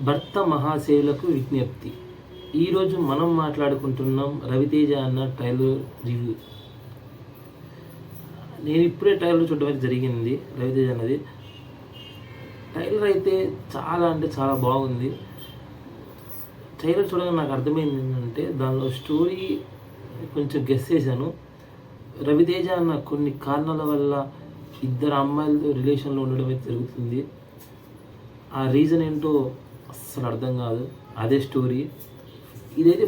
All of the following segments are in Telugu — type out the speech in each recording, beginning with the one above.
భర్త మహాశయులకు విజ్ఞప్తి. ఈరోజు మనం మాట్లాడుకుంటున్నాం రవితేజ అన్న ట్రైలర్ రివ్యూ. నేను ఇప్పుడే ట్రైలర్ చూడడం జరిగింది. రవితేజ అన్నది ట్రైలర్ అయితే చాలా అంటే చాలా బాగుంది. ట్రైలర్ చూడగానే నాకు అర్థమైంది ఏంటంటే దానిలో స్టోరీ కొంచెం గెస్ చేశాను. రవితేజ అన్న కొన్ని కారణాల వల్ల ఇద్దరు అమ్మాయిలతో రిలేషన్లో ఉండడం అయితే జరుగుతుంది. ఆ రీజన్ ఏంటో అస్సలు అర్థం కాదు. అదే స్టోరీ. ఇదైతే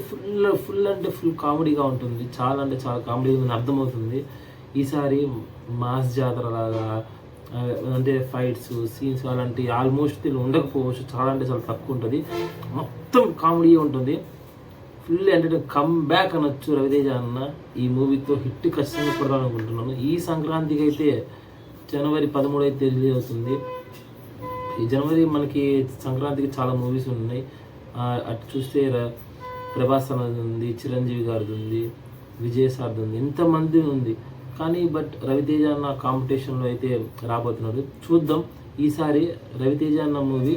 ఫుల్ అంటే ఫుల్ కామెడీగా ఉంటుంది. చాలా అంటే చాలా కామెడీగా ఉందని అర్థమవుతుంది. ఈసారి మాస్ జాతర లాగా అంటే ఫైట్స్ సీన్స్ అలాంటి ఆల్మోస్ట్ దీనిలో ఉండకపోవచ్చు. చాలా అంటే చాలా తక్కువ ఉంటుంది. మొత్తం కామెడీ ఉంటుంది. ఫుల్ ఎంటర్టైన్ కమ్ బ్యాక్ అనొచ్చు రవితేజ అన్న. ఈ మూవీతో హిట్ ఖచ్చితంగా కొడాలనుకుంటున్నాను. ఈ సంక్రాంతికి అయితే జనవరి 13 అయితే రిలీజ్ అవుతుంది. ఈ జనవరి మనకి సంక్రాంతికి చాలా మూవీస్ ఉన్నాయి. అటు చూస్తే ప్రభాస్ అన్నది ఉంది, చిరంజీవి గారిది ఉంది, విజయ్ సార్ది ఉంది, ఇంతమంది ఉంది. కానీ బట్ రవితేజ అన్న కాంపిటీషన్లో అయితే రాబోతున్నాడు. చూద్దాం. ఈసారి రవితేజ అన్న మూవీ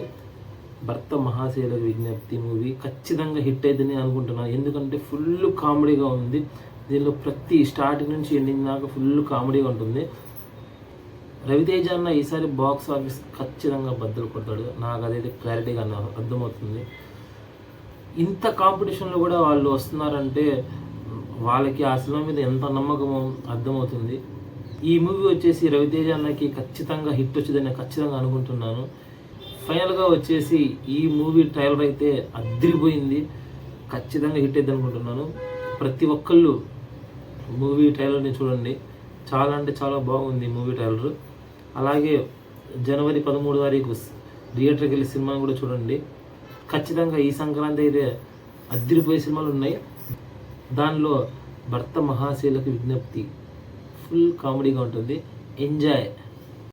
భర్త మహాశయులకు విజ్ఞప్తి మూవీ ఖచ్చితంగా హిట్ అవుతుందని అనుకుంటున్నాను. ఎందుకంటే ఫుల్ కామెడీగా ఉంది. దీనిలో ప్రతి స్టార్టింగ్ నుంచి ఎండింగ్ దాకా ఫుల్ కామెడీగా ఉంటుంది. రవితేజ అన్న ఈసారి బాక్స్ ఆఫీస్ ఖచ్చితంగా బద్దలు కొడతాడు. నాకు అదైతే క్లారిటీగా అర్థమవుతుంది. ఇంత కాంపిటీషన్లో కూడా వాళ్ళు వస్తున్నారంటే వాళ్ళకి ఆ సినిమా మీద ఎంత నమ్మకమో అర్థమవుతుంది. ఈ మూవీ వచ్చేసి రవితేజ అన్నకి ఖచ్చితంగా హిట్ వచ్చిందని ఖచ్చితంగా అనుకుంటున్నాను. ఫైనల్గా వచ్చేసి ఈ మూవీ ట్రైలర్ అయితే అదిరిపోయింది. ఖచ్చితంగా హిట్ అవుతుంది అనుకుంటున్నాను. ప్రతి ఒక్కళ్ళు మూవీ ట్రైలర్ని చూడండి. చాలా అంటే చాలా బాగుంది మూవీ ట్రైలర్. అలాగే జనవరి 13 తారీఖు థియేటర్కి వెళ్ళి సినిమాని కూడా చూడండి. ఖచ్చితంగా ఈ సంక్రాంతి అయితే అదిరిపోయే సినిమాలు ఉన్నాయి. దానిలో భర్త మహాశయులకు విజ్ఞప్తి ఫుల్ కామెడీగా ఉంటుంది. ఎంజాయ్.